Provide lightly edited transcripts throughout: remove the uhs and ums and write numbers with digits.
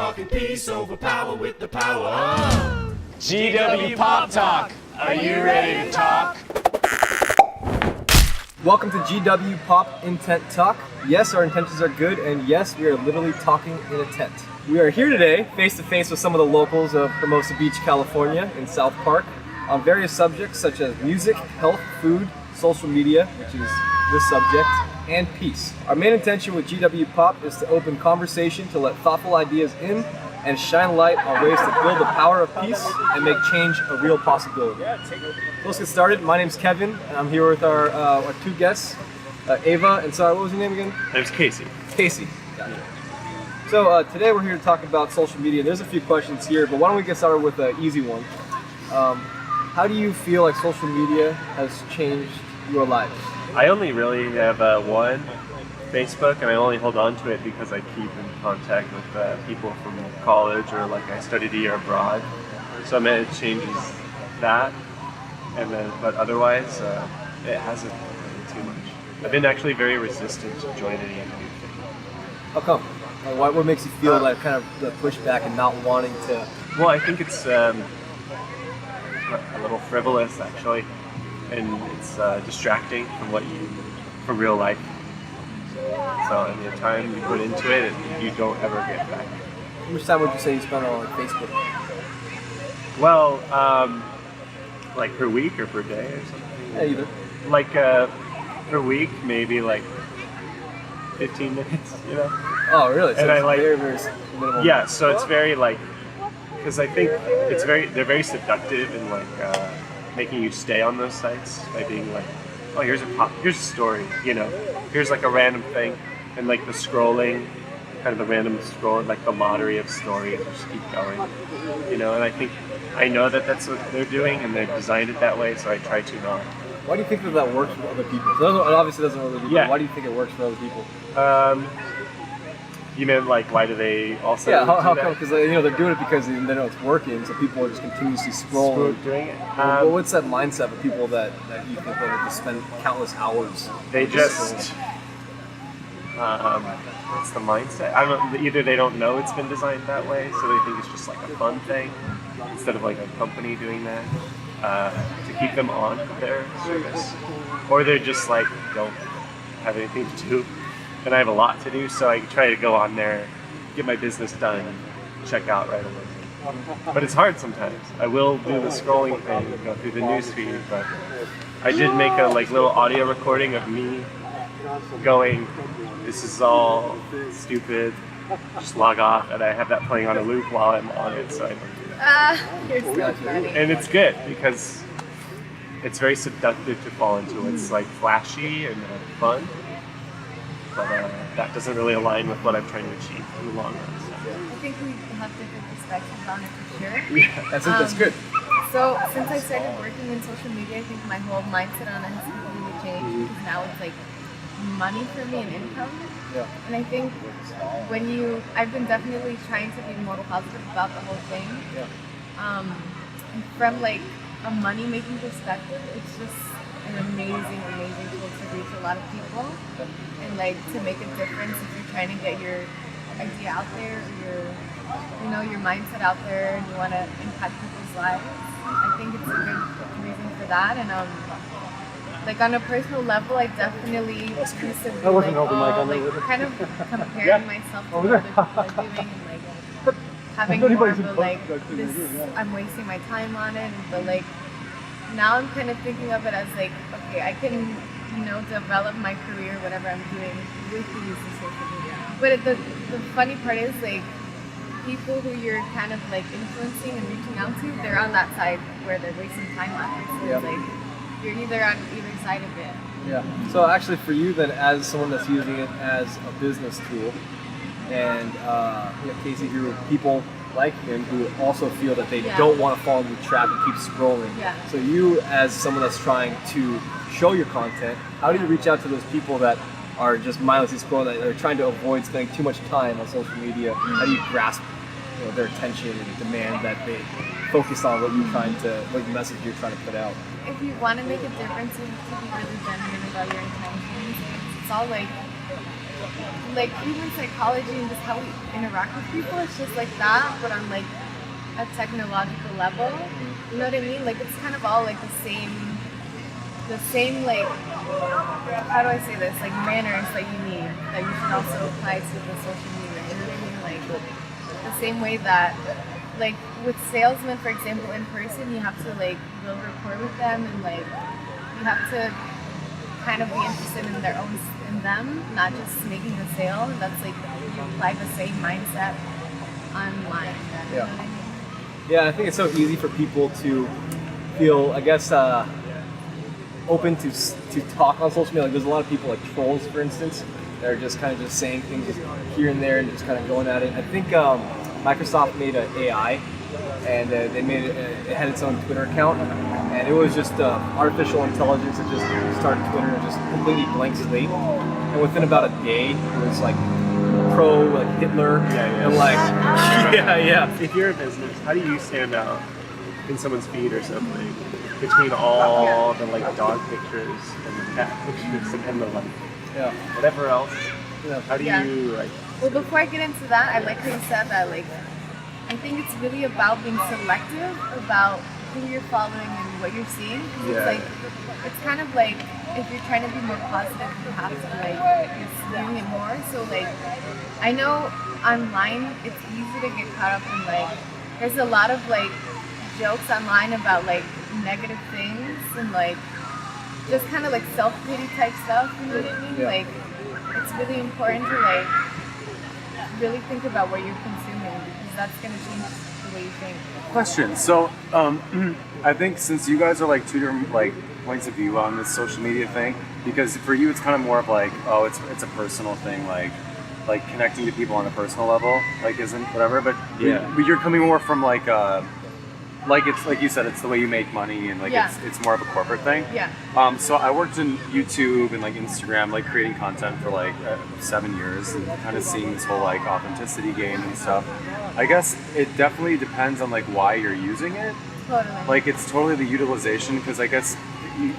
talking peace over power with the power of GWPOP Talk. Are you ready to talk? Welcome to GWPOP InTentTalk. Yes, our intentions are good, and yes, we are literally talking in a tent. We are here today, face to face with some of the locals of Hermosa Beach, California, in South Park, on various subjects such as music, health, food, social media, which is this subject, and peace. Our main intention with GWPOP is to open conversation to let thoughtful ideas in and shine light on ways to build the power of peace and make change a real possibility. So let's get started. My name's Kevin, and I'm here with our two guests, Ava, and sorry, what was your name again? My name's Casey. Casey. Gotcha. So today we're here to talk about social media. There's a few questions here, but why don't we get started with an easy one. How do you feel like social media has changed your life? I only really have one, Facebook, and I only hold on to it because I keep in contact with people from college, or like I studied a year abroad. So I mean, it changes that, and then, but otherwise, it hasn't really too much. I've been actually very resistant to joining anything. How come? Like, what makes you feel like kind of the pushback and not wanting to? Well, I think it's a little frivolous actually, and it's distracting from real life. So, and the time you put into it, you don't ever get back. How much time would you say you spend on Facebook? Well, like per week or per day or something? Yeah, either. Like per week, maybe like 15 minutes, you know? Oh, really? So and it's I like, very minimal. yeah, so it's very like, because I think they're very seductive in like making you stay on those sites by being like, oh, here's a story, you know, here's like a random thing, and like the scrolling, kind of the random scroll, like the lottery of stories, just keep going, you know. And I know that that's what they're doing, and they've designed it that way, so I try to not. Why do you think that works with other people? So it obviously doesn't with other people. Yeah. Why do you think it works for other people? You mean like why do they also? Yeah, how do come? that? Because they're doing it because they know it's working, so people are just continuously scrolling. Doing it. Well, what's that mindset of people that you think that just spend countless hours? They just. What's the mindset? I don't know. Either they don't know it's been designed that way, so they think it's just like a fun thing instead of like a company doing that to keep them on their service, or they're just like don't have anything to do, and I have a lot to do, so I try to go on there, get my business done, and check out right away. But it's hard sometimes. I will do the scrolling thing, go through the news feed, but I did make a like little audio recording of me going, this is all stupid, just log off, and I have that playing on a loop while I'm on it, so I don't do that. You're so funny. And it's good because it's very seductive to fall into. It's like flashy and fun, but that doesn't really align with what I'm trying to achieve in the long run. So. I think we have different perspectives on it for sure. Yeah, That's good. So since I started working in social media, I think my whole mindset on it has completely changed because now it's like money for me and income. Yeah. And I think I've been definitely trying to be more positive about the whole thing. Yeah. And from like a money making perspective, it's just an amazing tool to reach a lot of people and like to make a difference if you're trying to get your idea out there, or your mindset out there, and you want to impact people's lives. I think it's a good reason for that. And like on a personal level, I definitely used to be kind of comparing myself to what other people are doing, and like having more of a like this, I'm wasting my time on it. But like now I'm kind of thinking of it as like, okay, I can develop my career, whatever I'm doing, with the use of social media. But the funny part is like people who you're kind of like influencing and reaching out to, they're on that side where they're wasting time on it. So it's like you're either on either side of it. Yeah. So actually, for you then, as someone that's using it as a business tool, and Casey, who people like him who also feel that they don't want to fall into the trap and keep scrolling. Yeah. So you, as someone that's trying to show your content, how do you reach out to those people that are just mindlessly scrolling, that are trying to avoid spending too much time on social media? How do you grasp their attention and demand that they focus on what message you're trying to put out? If you want to make a difference, you have to be really genuine about your intentions. It's all like like human psychology and just how we interact with people. It's just like that, but on like a technological level. You know what I mean? Like it's kind of all like the same like, how do I say this? Like manners that you need that you should also apply to the social media. You know what I mean? Like the same way that, like with salesmen, for example, in person, you have to like build rapport with them, and like you have to kind of be interested in them, not just making a sale. That's like you apply the same mindset online. You know what I mean? Yeah, I think it's so easy for people to feel, I guess, open to talk on social media. Like there's a lot of people like trolls, for instance, that are just kind of just saying things here and there and just kind of going at it. I think Microsoft made an AI, and they made it had its own Twitter account, and it was just artificial intelligence that just started Twitter and just completely blank slate. And within about a day, it was like pro like Hitler and like If you're a business, how do you stand out in someone's feed or something between all the like dog pictures and the cat pictures and the like whatever else? How do you like? Well, before I get into that, I like how you said that. Like, I think it's really about being selective about who you're following and what you're seeing. It's like, it's kind of like if you're trying to be more positive, you have to like be doing it more. So like, I know online it's easy to get caught up in like, there's a lot of like jokes online about like negative things and like just kind of like self-pity type stuff. You know what I mean? Like, it's really important to like really think about what you're consuming, because that's going to change the way you think. Question. So, I think since you guys are like two different like points of view on this social media thing, because for you it's kind of more of like, oh, it's a personal thing, like connecting to people on a personal level, like isn't whatever. But you're coming more from like it's like you said, it's the way you make money, and like it's more of a corporate thing. So I worked in YouTube and like Instagram, like creating content for like 7 years, and kind of seeing this whole like authenticity game and stuff. I guess it definitely depends on like why you're using it. Totally. Like it's totally the utilization, because I guess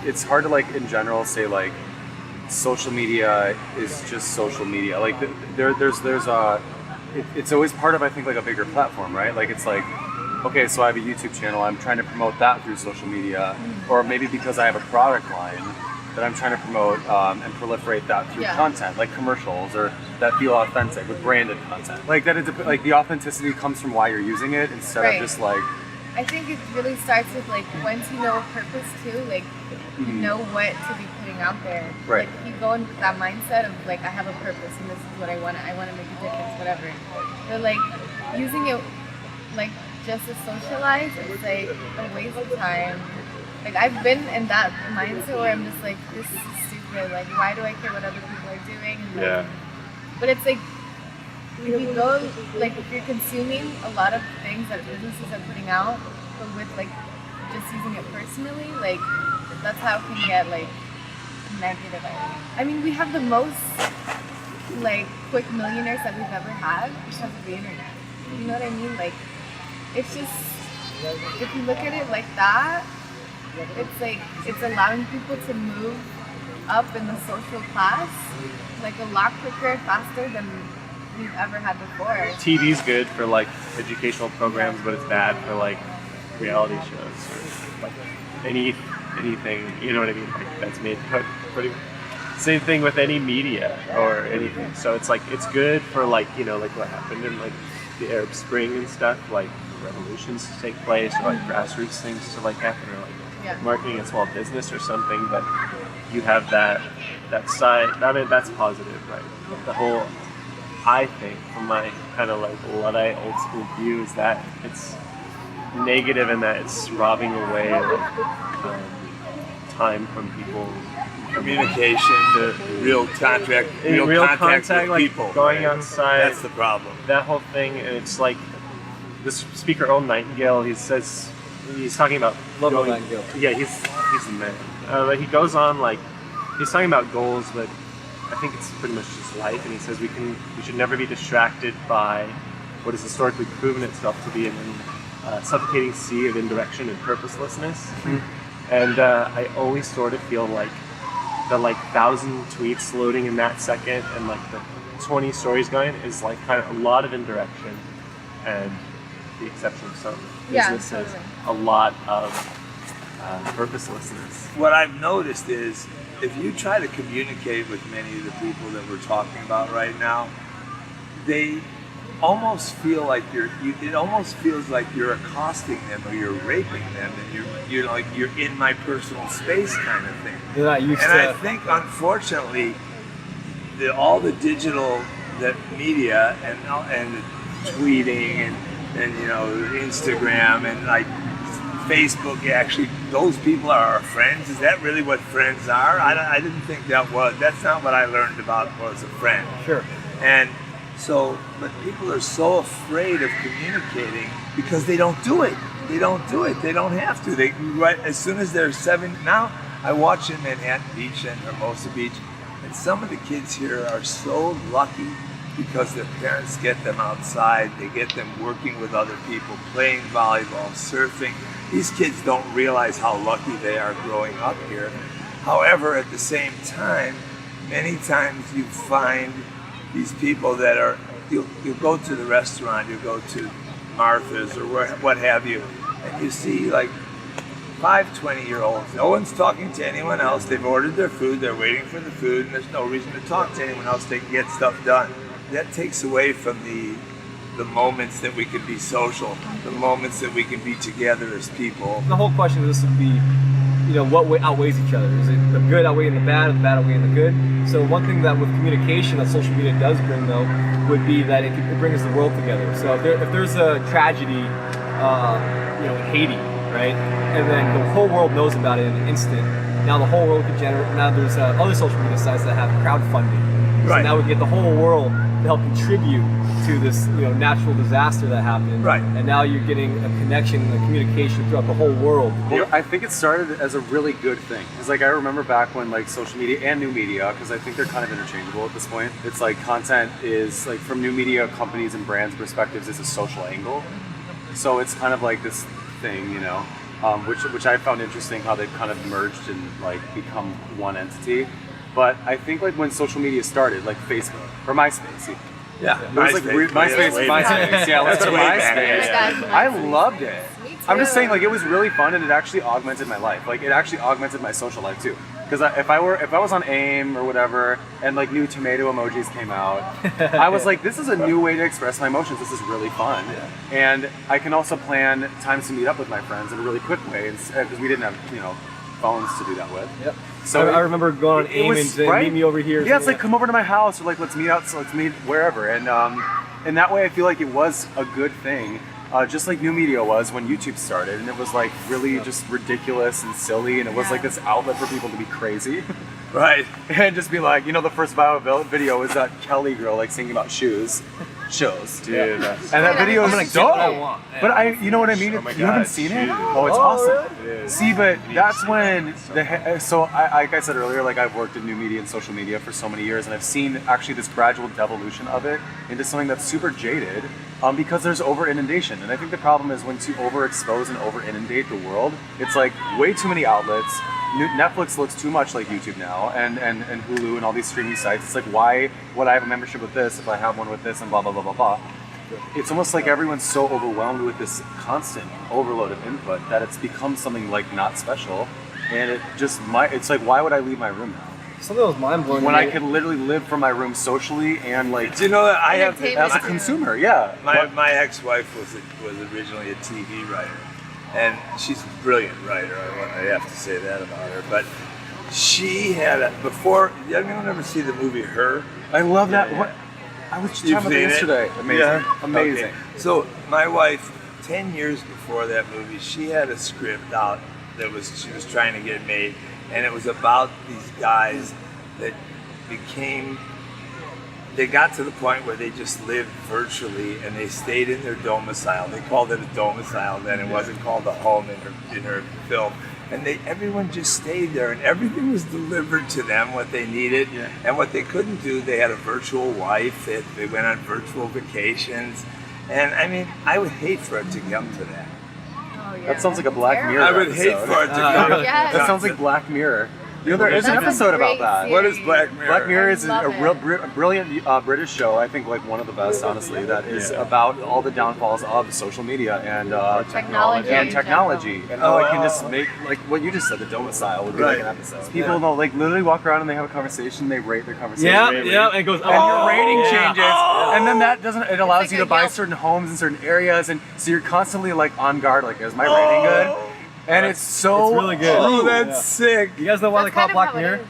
it's hard to like in general say like social media is just social media. Like it's always part of, I think, like a bigger platform, right? Like it's like, okay, so I have a YouTube channel, I'm trying to promote that through social media, or maybe because I have a product line that I'm trying to promote and proliferate that through content, like commercials, or that feel authentic with branded content. Like that, like the authenticity comes from why you're using it instead of just like. I think it really starts with like once you know a purpose too, like you know what to be putting out there. Right. Like you go in with that mindset of like I have a purpose and this is what I want to make a difference, whatever. But like using it like just to socialize, it's like a waste of time. Like I've been in that mindset where I'm just like, this is stupid. Like why do I care what other people are doing? And, like, but it's like if you go like if you're consuming a lot of things that businesses are putting out, but with like just using it personally, like that's how it can get like negative. I mean, we have the most like quick millionaires that we've ever had because of the internet. You know what I mean? Like it's just, if you look at it like that, it's like it's allowing people to move up in the social class like a lot quicker, faster than we've ever had before. TV's good for like educational programs, but it's bad for like reality shows or like anything. You know what I mean? Like that's made pretty. Same thing with any media or anything. So it's like it's good for like like what happened in like the Arab Spring and stuff, like revolutions to take place, or like grassroots things to like happen, or like marketing a small business or something. But you have that side. I mean, that's positive, right? The whole, I think, from my kind of like Luddite old school view, is that it's negative in that it's robbing away like time from people. Communication, the real contact, real contact with like people. Going outside. That's the problem. That whole thing, and it's like this speaker, Earl Nightingale. He says he's talking about Nightingale. Yeah, he's the man. But he goes on like he's talking about goals, but I think it's pretty much just life. And he says we should never be distracted by what has historically proven itself to be an suffocating sea of indirection and purposelessness. And I always sort of feel like the 1,000 tweets loading in that second, and like the 20 stories going is like kind of a lot of indirection, and the exception of some businesses, a lot of purposelessness. What I've noticed is if you try to communicate with many of the people that we're talking about right now, they almost feel like it almost feels like you're accosting them or you're raping them, and you're like you're in my personal space kind of thing. They're not used And to. I think unfortunately all the digital media and the tweeting and you know Instagram and like Facebook, actually those people are our friends. Is that really what friends are? I didn't think that's not what I learned about was a friend. Sure. And so, but people are so afraid of communicating because they don't do it. They don't do it. They don't have to. As soon as they're 7 now, I watch in Manhattan Beach and Hermosa Beach, and some of the kids here are so lucky because their parents get them outside. They get them working with other people, playing volleyball, surfing. These kids don't realize how lucky they are growing up here. However, at the same time, many times you find these people that are, you'll go to the restaurant, you'll go to Martha's or what have you, and you see like 20-year-olds. No one's talking to anyone else. They've ordered their food, they're waiting for the food, and there's no reason to talk to anyone else. They can get stuff done. That takes away from the moments that we can be social, the moments that we can be together as people. The whole question of this would be, you know, what outweighs each other? Is it the good outweighing the bad, or the bad outweighing the good? So one thing that with communication that social media does bring, though, would be that it brings the world together. So if there's a tragedy, you know, in Haiti, right, and then the whole world knows about it in an instant. Now the whole world could generate. Now there's other social media sites that have crowdfunding. So now we get the whole world to help contribute to this, you know, natural disaster that happened. Right. And now you're getting a connection, a communication throughout the whole world. Well, I think it started as a really good thing. It's like I remember back when like social media and new media, because I think they're kind of interchangeable at this point. It's like content is like from new media companies and brands' perspectives is a social angle. So it's kind of like this thing, you know, which I found interesting how they've kind of merged and like become one entity. But I think like when social media started, like Facebook or MySpace, even. Yeah, It was like MySpace. Yeah, let's go MySpace. Yeah. I loved it. Me too. I'm just saying, like, it was really fun, and it actually augmented my life. Like, it actually augmented my social life too. Because if I was on AIM or whatever, and like new tomato emojis came out, I was like, this is a new way to express my emotions. This is really fun, and I can also plan times to meet up with my friends in a really quick way, because we didn't have, you know, phones to do that with. Yep. So I remember going on AIM and saying, meet me over here. Yeah, it's like come over to my house, or like let's meet out, so let's meet wherever, and that way I feel like it was a good thing, just like new media was when YouTube started, and it was like really just ridiculous and silly, and it was like this outlet for people to be crazy, right? And just be like, you know, the first viral video was that Kelly girl like singing about shoes. Dude, and that video is like dope. But you know what I mean? Oh my You haven't God, seen it? shoes. Oh, it's awesome. It is. See, but that's when so like I said earlier, like I've worked in new media and social media for so many years, and I've seen actually this gradual devolution of it into something that's super jaded, because there's over inundation. And I think the problem is when you overexpose and over inundate the world, it's like way too many outlets. Netflix looks too much like YouTube now, and Hulu and all these streaming sites. It's like, why would I have a membership with this if I have one with this and blah blah blah blah blah. It's almost like everyone's so overwhelmed with this constant overload of input that it's become something like not special, and it's like, why would I leave my room now Something that was mind blowing when I can literally live from my room socially and like Do you know that I have as a consumer? Yeah, my ex-wife was originally a TV writer, and she's a brilliant writer. I have to say that about her. But she had before. Anyone ever see the movie Her? I love that. Yeah. What I was just You've talking about that seen it? yesterday. Amazing, Yeah? amazing. Okay. So my wife, 10 years before that movie, she had a script out that she was trying to get made, and it was about these guys that they got to the point where they just lived virtually, and they stayed in their domicile. They called it a domicile then. It wasn't called a home in her film. And everyone just stayed there, and everything was delivered to them, what they needed. Yeah. And what they couldn't do, they had a virtual wife. They went on virtual vacations. And I mean, I would hate for it to come to that. Oh, yeah. That sounds like a Black Mirror I would hate episode. for it to come. Yes. That sounds like Black Mirror. You know, there is an That's a episode about great that. series. What is Black Mirror? Black Mirror is I a love real it. brilliant British show. I think like one of the best, honestly. That is about all the downfalls of social media and Technology. and technology, and how it can just make like what you just said. The domicile would be like an episode. People know, like literally walk around and they have a conversation. They rate their conversation. And it goes. And your rating changes, and then that doesn't. It allows like you to a buy Yelp. certain homes in certain areas, and so you're constantly like on guard. Like, is my rating good? And it's so It's really good. Oh, that's sick. You guys know why That's they call it kind of Black how it Mirror? is.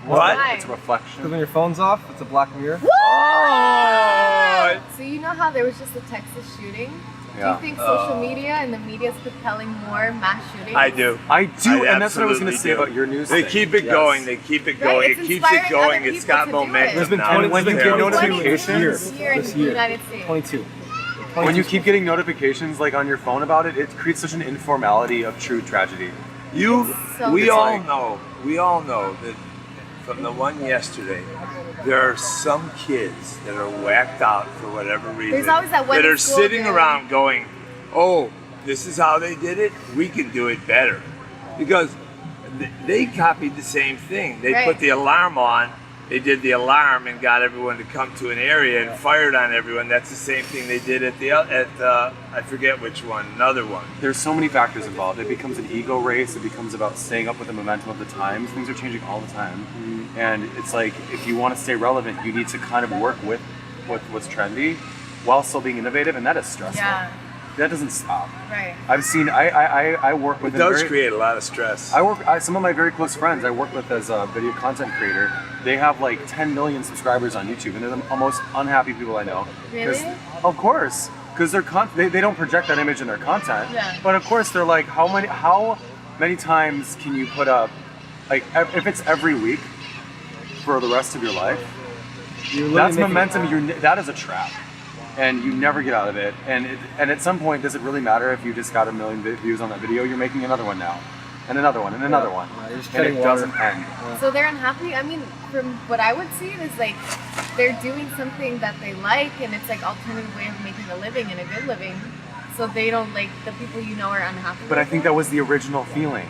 What? Why? It's a reflection. Because when your phone's off, it's a black mirror. Oh! So you know how there was just a Texas shooting? Do Yeah. you think social media and the media is propelling more mass shootings? I do. I do, I and that's what I was going to absolutely say do. about your news. They thing. keep it Yes. going. They keep it going. Right, It it's keeps it inspiring going. other It's people got to do it. momentum. There's been now. 20 It's when you get terrible. notifications Here in the United States. 22. When you keep getting notifications like on your phone about it, it creates such an informality of true tragedy. So We it's all like- know. We all know that from the one yesterday, there are some kids that are whacked out for whatever reason. There's always that one that in are school, sitting dude. around going, "Oh, this is how they did it. We can do it better," because they copied the same thing. They Right. put the alarm on. They did the alarm and got everyone to come to an area and fired on everyone. That's the same thing they did at I forget which one, another one. There's so many factors involved. It becomes an ego race. It becomes about staying up with the momentum of the times. Things are changing all the time, and it's like if you want to stay relevant, you need to kind of work with what's trendy while still being innovative, and that is stressful. Yeah, That doesn't stop. right. I've seen. I work with It does create a lot of stress. some of my very close friends I work with as a video content creator. They have like 10 million subscribers on YouTube, and they're the most unhappy people I know. 'Cause- Really? Of course, because they don't project that image in their content. Yeah. But of course, they're like, how many times can you put up, like if it's every week for the rest of your life? You're That's literally making- momentum. That is a trap, and you never get out of it. And at some point, does it really matter if you just got 1 million views on that video? You're making another one now, and another one, and another one, You're just and treading it water. doesn't end. So they're unhappy. I mean, from what I would see, it is like they're doing something that they like, and it's like alternative way of making a living and a good living. So they don't like the people you know are unhappy. But I with think it. that was the original feeling.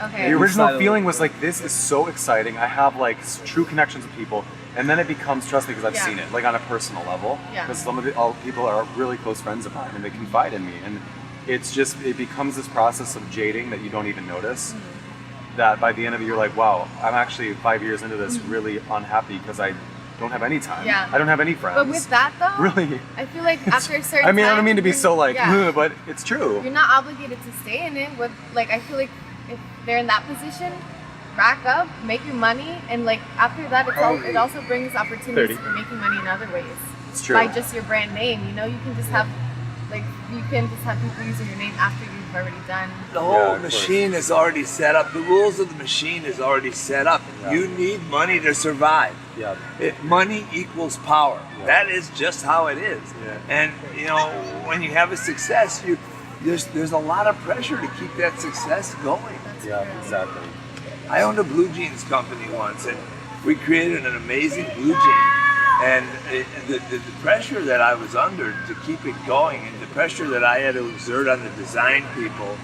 Okay. The original Excited. feeling was like, this is so exciting. I have like true connections with people, and then it becomes, trust me, because I've Yeah. seen it, like on a personal level. Yeah. Because some of the people are really close friends of mine, and they confide in me, and it becomes this process of jading that you don't even notice. Mm-hmm. That by the end of it, you're like, wow, I'm actually 5 years into this, really unhappy because I don't have any time. Mm-hmm. Yeah. I don't have any friends. But with that though, really, I feel like after a certain I mean, I time, don't mean to be so like, yeah. but it's true. You're not obligated to stay in it. With like, I feel like if they're in that position, rack up, make your money, and like after that, it also brings opportunities 30. for making money in other ways. It's true. By just your brand name, you know, you can just have people using your name after you've already done. The Yeah, whole of machine is already set up. The rules of the machine is already set up. Yeah. You need money to survive. Yeah. Money equals power. Yeah. That is just how it is. Yeah. And you know, when you have a success, there's a lot of pressure to keep that success going. That's Yeah, true. exactly. I owned a blue jeans company once, and we created an amazing blue jean. And the pressure that I was under to keep it going, and the pressure that I had to exert on the design people,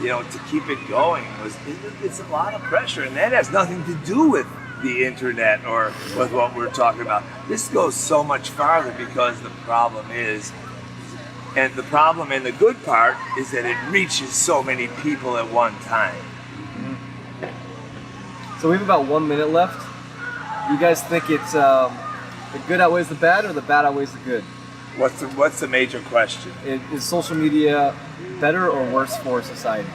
you know, to keep it going it's a lot of pressure, and that has nothing to do with the internet or with what we're talking about. This goes so much farther because the problem is, and the good part is that it reaches so many people at one time. So we have about 1 minute left. You guys think it's the good outweighs the bad, or the bad outweighs the good? What's the major question? Is social media better or worse for society?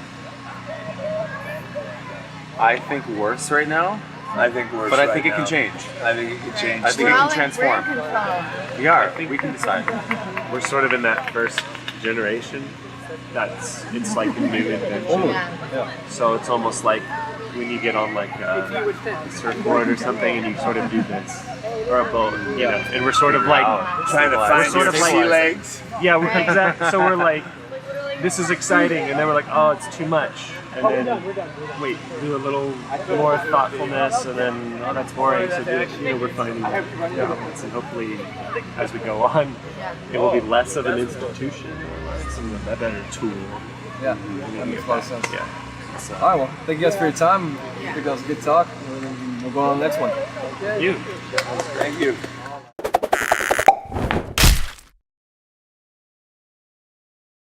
I think worse right now, I think we're. but I think it can change. I think it can change. I think We're it all can in- transform. We're in control. We are. We can decide. We're sort of in that first generation. It's like a new invention. Yeah. So it's almost like when you get on like a surfboard or something and you sort of do this, or a boat, you know. And we're sort of like, Trying to find sort your of like- sea legs. yeah, we're exactly. So we're like, this is exciting, and then we're like, oh, it's too much. And then wait, do a little more thoughtfulness, and then oh, that's boring. So we're finding balance, and hopefully, as we go on, it will be less of an institution, and a better tool. Yeah, that makes a lot of sense. Yeah. So. All right, well, thank you guys for your time. I think that was a good talk. We'll go on to the next one. You. Thank you.